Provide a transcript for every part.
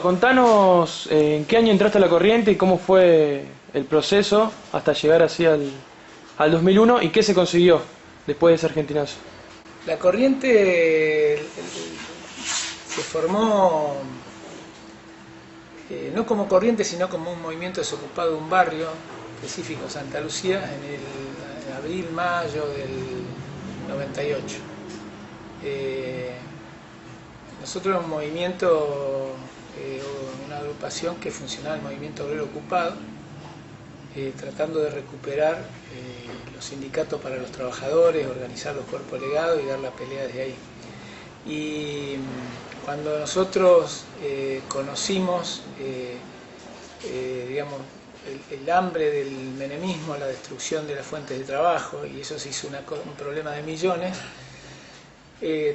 contanos en qué año entraste a la corriente y cómo fue el proceso hasta llegar así al 2001 y qué se consiguió después de ese argentinazo. La corriente se formó no como corriente, sino como un movimiento desocupado de un barrio específico, Santa Lucía, en el abril, mayo del 98. Nosotros éramos un movimiento, una agrupación que funcionaba, el movimiento obrero ocupado, tratando de recuperar los sindicatos para los trabajadores, organizar los cuerpos legados y dar la pelea desde ahí. Y cuando nosotros conocimos digamos, el hambre del menemismo, la destrucción de las fuentes de trabajo, y eso se hizo un problema de millones,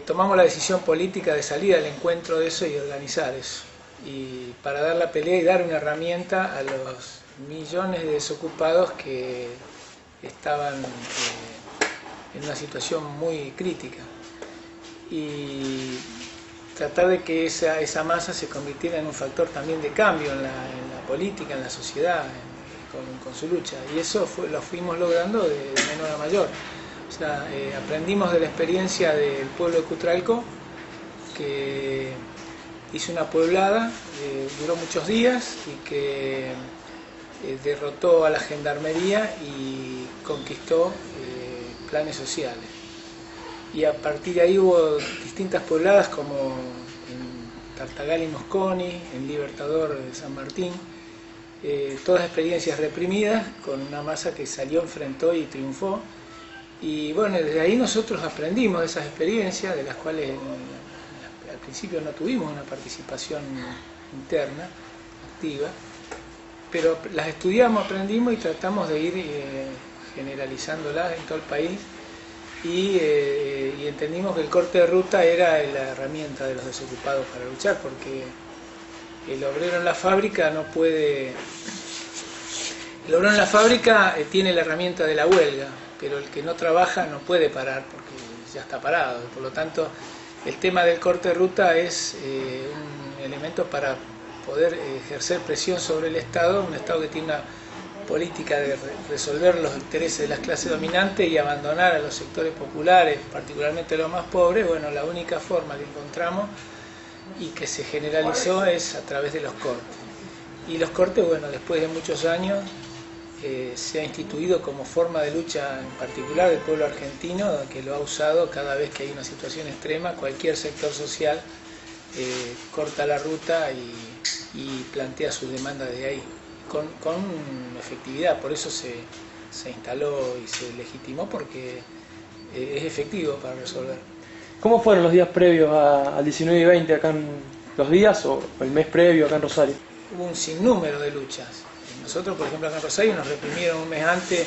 tomamos la decisión política de salir al encuentro de eso y organizar eso, y para dar la pelea y dar una herramienta a los millones de desocupados que estaban en una situación muy crítica, y tratar de que esa masa se convirtiera en un factor también de cambio en la política, en la sociedad, con su lucha, y eso lo fuimos logrando de menor a mayor. O sea, aprendimos de la experiencia del pueblo de Cutralcó, que hizo una pueblada, duró muchos días y que derrotó a la gendarmería y conquistó planes sociales. Y a partir de ahí hubo distintas puebladas como en Tartagal y Mosconi, en Libertador de San Martín, todas experiencias reprimidas con una masa que salió, enfrentó y triunfó. Y bueno, desde ahí nosotros aprendimos de esas experiencias, de las cuales al principio no tuvimos una participación interna, activa, pero las estudiamos, aprendimos y tratamos de ir generalizándolas en todo el país, y entendimos que el corte de ruta era la herramienta de los desocupados para luchar, porque el obrero en la fábrica no puede... El obrero en la fábrica tiene la herramienta de la huelga, pero el que no trabaja no puede parar porque ya está parado. Por lo tanto, el tema del corte de ruta es un elemento para poder ejercer presión sobre el Estado, un Estado que tiene una política de resolver los intereses de las clases dominantes y abandonar a los sectores populares, particularmente los más pobres. Bueno, la única forma que encontramos y que se generalizó es a través de los cortes. Y los cortes, bueno, después de muchos años se ha instituido como forma de lucha en particular del pueblo argentino, que lo ha usado cada vez que hay una situación extrema. Cualquier sector social corta la ruta y plantea sus demandas de ahí, con efectividad. Por eso se instaló y se legitimó, porque es efectivo para resolver. ¿Cómo fueron los días previos al 19 y 20 acá los días o el mes previo acá en Rosario? Hubo un sinnúmero de luchas. Nosotros, por ejemplo, acá en Rosario nos reprimieron un mes antes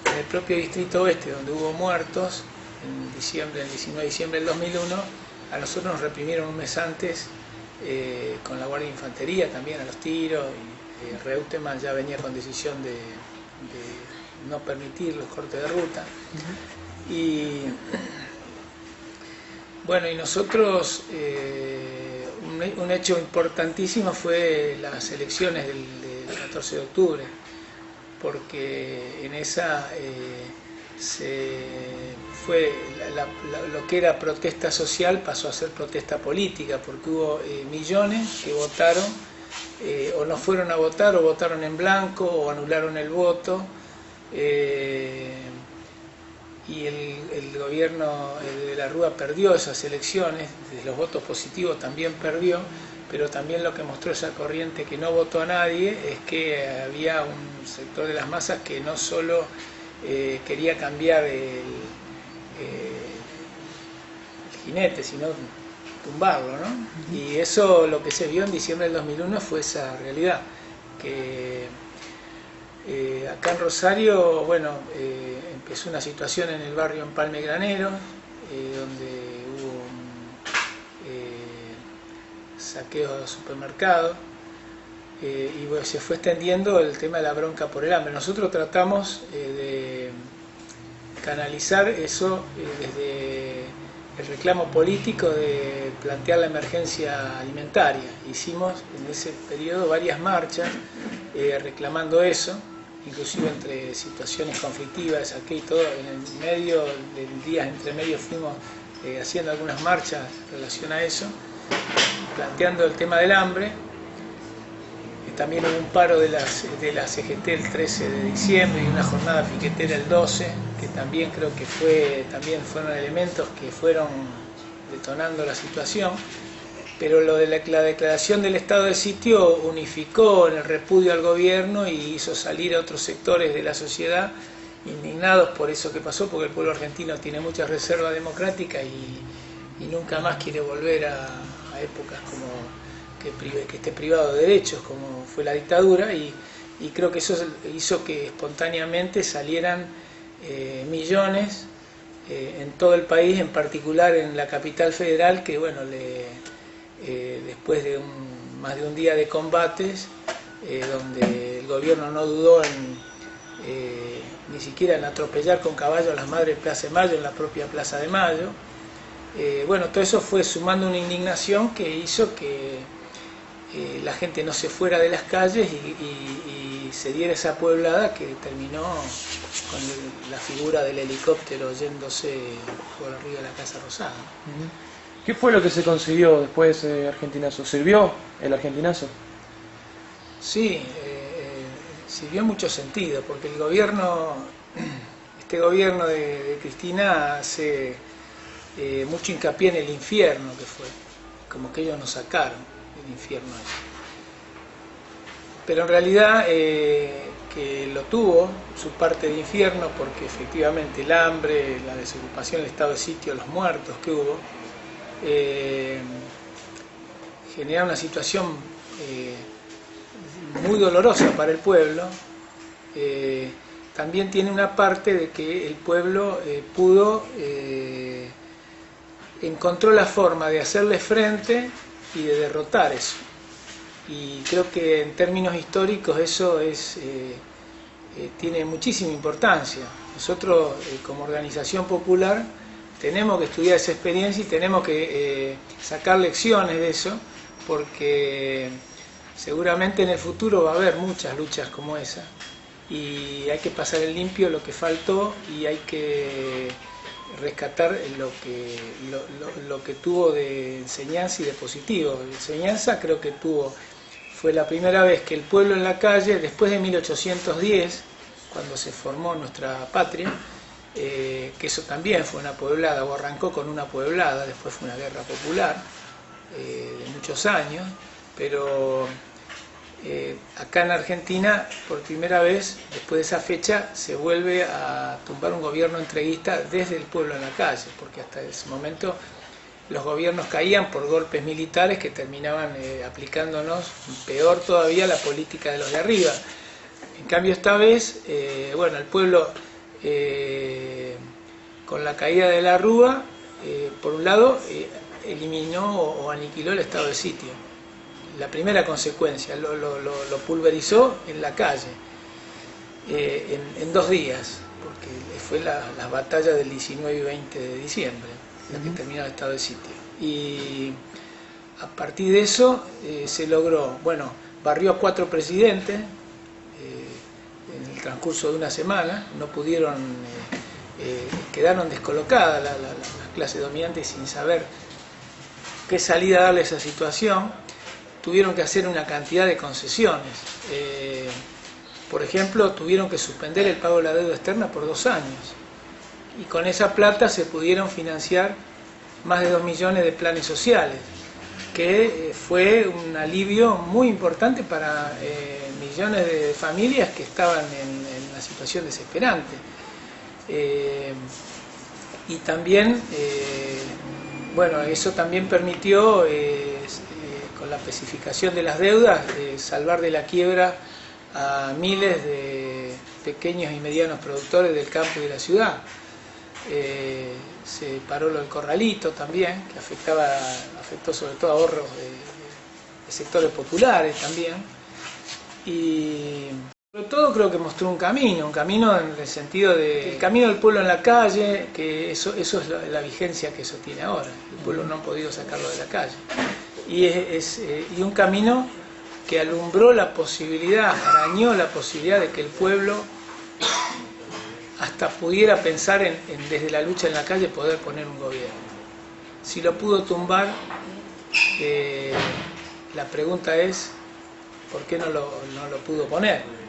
en el propio Distrito Oeste, donde hubo muertos el 19 de diciembre del 2001. A nosotros nos reprimieron un mes antes con la Guardia de Infantería también a los tiros, y Reutemann ya venía con decisión de no permitir los cortes de ruta. Y bueno, y nosotros, un hecho importantísimo fue las elecciones del 14 de octubre, porque en esa fue lo que era protesta social pasó a ser protesta política, porque hubo millones que votaron, o no fueron a votar, o votaron en blanco, o anularon el voto, y el gobierno de la Rúa perdió esas elecciones. Desde los votos positivos también perdió, pero también lo que mostró esa corriente que no votó a nadie es que había un sector de las masas que no solo quería cambiar el jinete, sino tumbarlo, ¿no? Y eso, lo que se vio en diciembre del 2001 fue esa realidad, que acá en Rosario, bueno, empezó una situación en el barrio Empalme Granero, donde hubo saqueos a los supermercados, y bueno, se fue extendiendo el tema de la bronca por el hambre. Nosotros tratamos de canalizar eso desde el reclamo político de plantear la emergencia alimentaria. Hicimos en ese periodo varias marchas reclamando eso, inclusive entre situaciones conflictivas, aquí y todo, en el medio del día, entre medio fuimos haciendo algunas marchas en relación a eso, planteando el tema del hambre. También hubo un paro de la CGT el 13 de diciembre y una jornada piquetera el 12, que también creo que fueron elementos que fueron detonando la situación. Pero lo de la declaración del estado de sitio unificó en el repudio al gobierno y hizo salir a otros sectores de la sociedad indignados por eso que pasó, porque el pueblo argentino tiene mucha reserva democrática y nunca más quiere volver a épocas como que esté privado de derechos, como fue la dictadura, y creo que eso hizo que espontáneamente salieran millones en todo el país, en particular en la capital federal, que bueno, después de más de un día de combates, donde el gobierno no dudó ni siquiera en atropellar con caballo a las madres de Plaza de Mayo, en la propia Plaza de Mayo. Bueno, todo eso fue sumando una indignación que hizo que la gente no se fuera de las calles y se diera esa pueblada que terminó con la figura del helicóptero yéndose por arriba de la Casa Rosada. ¿Qué fue lo que se consiguió después de ese argentinazo? ¿Sirvió el argentinazo? Sí, sirvió en mucho sentido, porque este gobierno de Cristina hace mucho hincapié en el infierno que fue, como que ellos nos sacaron el infierno. Pero en realidad que lo tuvo su parte de infierno, porque efectivamente el hambre, la desocupación, el estado de sitio, los muertos que hubo, generaron una situación muy dolorosa para el pueblo. También tiene una parte de que el pueblo encontró la forma de hacerle frente y de derrotar eso. Y creo que en términos históricos eso tiene muchísima importancia. Nosotros como organización popular tenemos que estudiar esa experiencia y tenemos que sacar lecciones de eso, porque seguramente en el futuro va a haber muchas luchas como esa y hay que pasar en limpio lo que faltó y hay que rescatar lo que tuvo de enseñanza y de positivo. De enseñanza creo que fue la primera vez que el pueblo en la calle, después de 1810, cuando se formó nuestra patria, que eso también fue una pueblada, o arrancó con una pueblada, después fue una guerra popular de muchos años, pero acá en Argentina, por primera vez, después de esa fecha, se vuelve a tumbar un gobierno entreguista desde el pueblo en la calle, porque hasta ese momento los gobiernos caían por golpes militares que terminaban aplicándonos peor todavía la política de los de arriba. En cambio esta vez, bueno, el pueblo con la caída de la Rúa, por un lado, eliminó o aniquiló el estado de sitio. La primera consecuencia, lo pulverizó en la calle, en 2 días, porque fue las batallas del 19 y 20 de diciembre, la que terminó el estado de sitio. Y a partir de eso se logró, bueno, barrió a 4 presidentes en el transcurso de una semana, no pudieron, quedaron descolocadas las clases dominantes sin saber qué salida darle a esa situación. Tuvieron que hacer una cantidad de concesiones. Por ejemplo, tuvieron que suspender el pago de la deuda externa por 2 años. Y con esa plata se pudieron financiar más de 2 millones de planes sociales, que fue un alivio muy importante para millones de familias que estaban en una situación desesperante. Y también, bueno, eso también permitió, con la especificación de las deudas, salvar de la quiebra a miles de pequeños y medianos productores del campo y de la ciudad. Se paró lo del corralito también, que afectó sobre todo ahorros de sectores populares también. Y Sobre todo creo que mostró un camino en el sentido de el camino del pueblo en la calle, que eso es la vigencia que eso tiene ahora. El pueblo no ha podido sacarlo de la calle. Y un camino que alumbró la posibilidad, arañó la posibilidad de que el pueblo hasta pudiera pensar desde la lucha en la calle poder poner un gobierno. Si lo pudo tumbar, la pregunta es ¿por qué no lo pudo poner?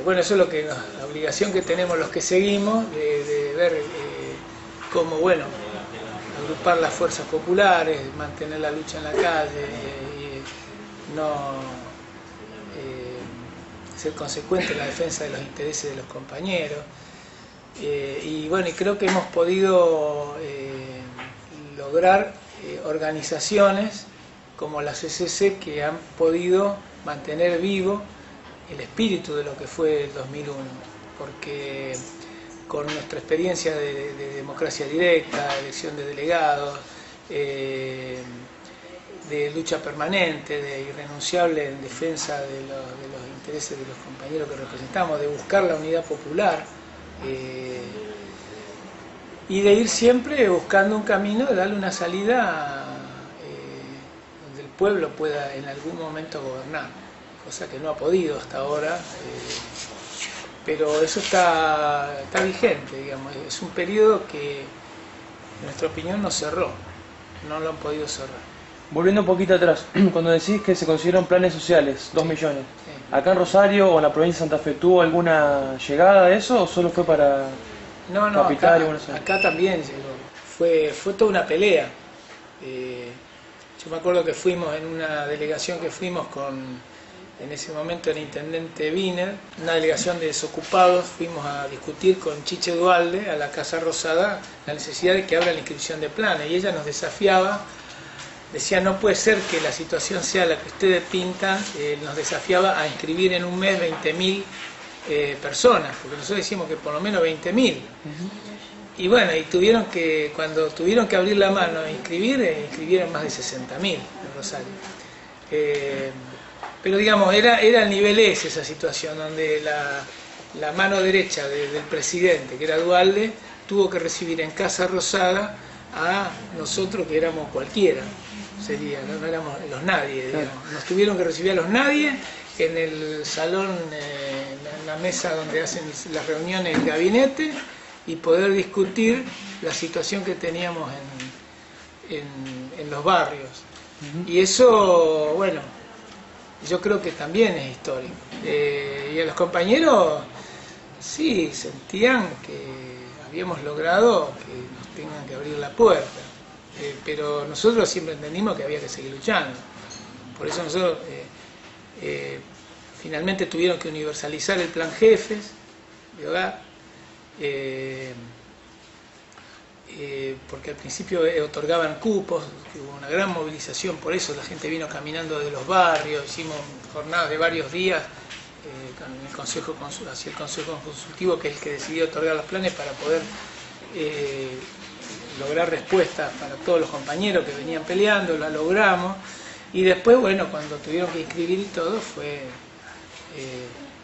Bueno, eso es lo que la obligación que tenemos los que seguimos, de ver cómo, bueno, agrupar las fuerzas populares, mantener la lucha en la calle, no ser consecuente en la defensa de los intereses de los compañeros. Y bueno, y creo que hemos podido lograr organizaciones como la CCC que han podido mantener vivo el espíritu de lo que fue el 2001, porque con nuestra experiencia de democracia directa, elección de delegados, de lucha permanente, de irrenunciable en defensa de los intereses de los compañeros que representamos, de buscar la unidad popular, y de ir siempre buscando un camino de darle una salida donde el pueblo pueda en algún momento gobernar, cosa que no ha podido hasta ahora, pero eso está vigente, digamos. Es un periodo que en nuestra opinión no cerró, no lo han podido cerrar. Volviendo un poquito atrás, cuando decís que se consiguieron planes sociales, 2 millones, ¿acá en Rosario o en la provincia de Santa Fe tuvo alguna llegada de eso o solo fue para Capital y Buenos Aires? Acá también llegó. Fue toda una pelea. Yo me acuerdo que fuimos en una delegación que fuimos en ese momento el intendente Wiener, una delegación de desocupados, fuimos a discutir con Chiche Duhalde a la Casa Rosada la necesidad de que abra la inscripción de planes, y ella nos desafiaba, decía no puede ser que la situación sea la que ustedes pintan, nos desafiaba a inscribir en un mes 20.000 personas, porque nosotros decimos que por lo menos 20.000. Y bueno, cuando tuvieron que abrir la mano e inscribieron más de 60.000 en Rosario. Pero digamos, era el nivel S esa situación, donde la mano derecha del presidente, que era Duhalde, tuvo que recibir en Casa Rosada a nosotros que éramos cualquiera, no éramos los nadie, digamos. Nos tuvieron que recibir a los nadie en el salón, en la mesa donde hacen las reuniones del gabinete, y poder discutir la situación que teníamos en los barrios. Y eso, bueno, yo creo que también es histórico. Y a los compañeros sí sentían que habíamos logrado que nos tengan que abrir la puerta, pero nosotros siempre entendimos que había que seguir luchando. Por eso nosotros finalmente tuvieron que universalizar el plan Jefes de hogar, porque al principio otorgaban cupos, hubo una gran movilización, por eso la gente vino caminando de los barrios, hicimos jornadas de varios días hacia el Consejo Consultivo, que es el que decidió otorgar los planes, para poder lograr respuestas para todos los compañeros que venían peleando. La logramos, y después, bueno, cuando tuvieron que inscribir y todo,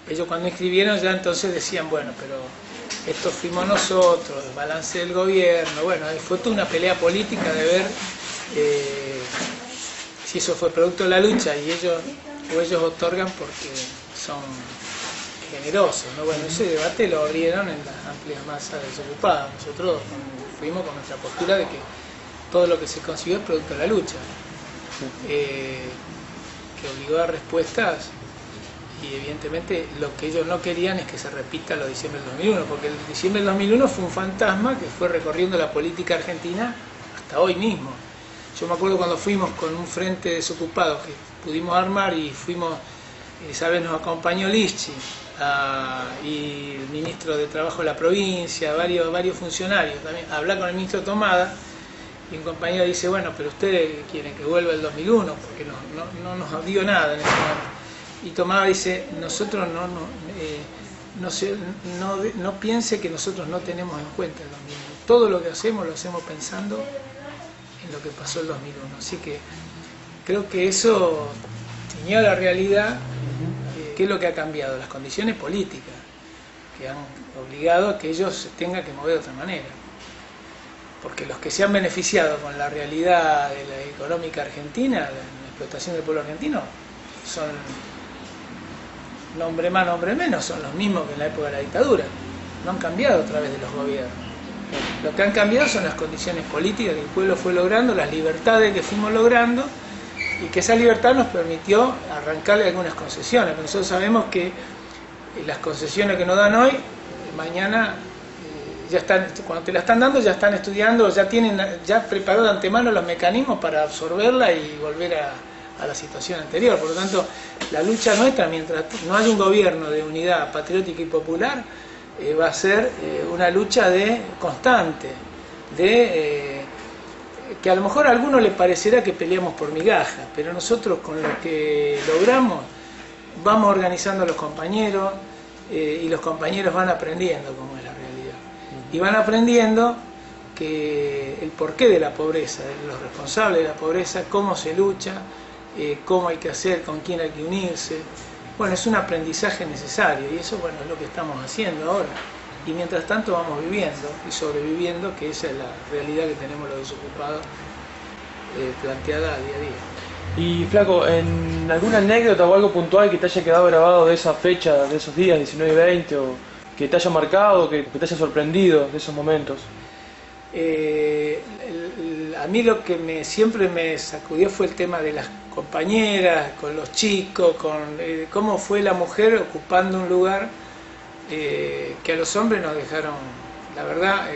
ellos cuando inscribieron ya entonces decían, bueno, pero esto fuimos nosotros, el balance del gobierno. Bueno, fue toda una pelea política de ver si eso fue producto de la lucha y ellos otorgan porque son generosos, ¿no? Bueno, ese debate lo abrieron en las amplias masas desocupadas. Nosotros fuimos con nuestra postura de que todo lo que se consiguió es producto de la lucha, que obligó a respuestas. Y evidentemente lo que ellos no querían es que se repita lo de diciembre del 2001, porque el diciembre del 2001 fue un fantasma que fue recorriendo la política argentina hasta hoy mismo. Yo me acuerdo cuando fuimos con un frente desocupado que pudimos armar, y fuimos, esa vez nos acompañó Lischy y el ministro de Trabajo de la provincia, varios funcionarios también, a hablar con el ministro Tomada, y un compañero dice, bueno, pero ustedes quieren que vuelva el 2001, porque no nos dio nada en ese momento. Y Tomada dice, nosotros no piense que nosotros no tenemos en cuenta el 2001. Todo lo que hacemos lo hacemos pensando en lo que pasó el 2001. Así que creo que eso tiñó la realidad, que ¿qué es lo que ha cambiado? Las condiciones políticas, que han obligado a que ellos se tengan que mover de otra manera. Porque los que se han beneficiado con la realidad de la económica argentina, la explotación del pueblo argentino, son, nombre más, nombre menos, son los mismos que en la época de la dictadura. No han cambiado a través de los gobiernos. Lo que han cambiado son las condiciones políticas que el pueblo fue logrando, las libertades que fuimos logrando, y que esa libertad nos permitió arrancarle algunas concesiones. Pero nosotros sabemos que las concesiones que nos dan hoy, mañana ya están, cuando te la están dando ya están estudiando, ya tienen ya preparado de antemano los mecanismos para absorberla y volver a la situación anterior. Por lo tanto, la lucha nuestra, mientras no haya un gobierno de unidad patriótica y popular, va a ser una lucha constante, que a lo mejor a algunos les parecerá que peleamos por migajas, pero nosotros con lo que logramos vamos organizando a los compañeros, y los compañeros van aprendiendo cómo es la realidad. Y van aprendiendo que el porqué de la pobreza, los responsables de la pobreza, cómo se lucha, cómo hay que hacer, con quién hay que unirse. Bueno, es un aprendizaje necesario y eso, bueno, es lo que estamos haciendo ahora. Y mientras tanto vamos viviendo y sobreviviendo, que esa es la realidad que tenemos los desocupados planteada día a día. Y Flaco, ¿en alguna anécdota o algo puntual que te haya quedado grabado de esa fecha, de esos días, 19 y 20, o que te haya marcado, que te haya sorprendido de esos momentos? A mí lo que siempre me sacudió fue el tema de las compañeras, con los chicos, con cómo fue la mujer ocupando un lugar que a los hombres nos dejaron, la verdad,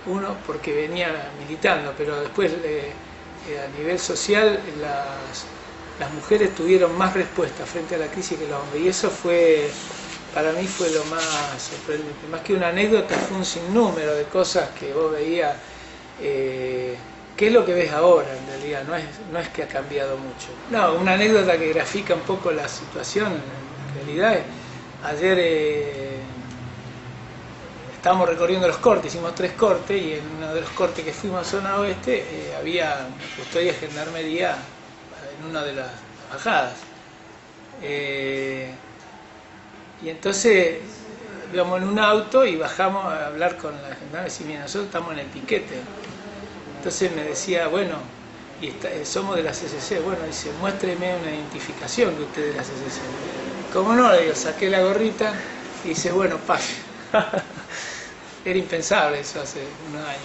uno porque venía militando, pero después a nivel social las mujeres tuvieron más respuesta frente a la crisis que los hombres, y eso fue, para mí fue lo más sorprendente. Más que una anécdota, fue un sinnúmero de cosas que vos veías. ¿Qué es lo que ves ahora en realidad? No es que ha cambiado mucho. No, una anécdota que grafica un poco la situación en realidad. Ayer estábamos recorriendo los cortes, hicimos 3 cortes, y en uno de los cortes que fuimos a zona oeste había custodia de gendarmería en una de las bajadas. Y entonces íbamos en un auto y bajamos a hablar con la gendarmería y decir, mira, nosotros estamos en el piquete. Entonces me decía, bueno, y somos de la CCC. Bueno, dice, muéstreme una identificación que usted es de la CCC. ¿Cómo no? Le digo, saqué la gorrita y dice, bueno, pase. Era impensable eso hace unos años.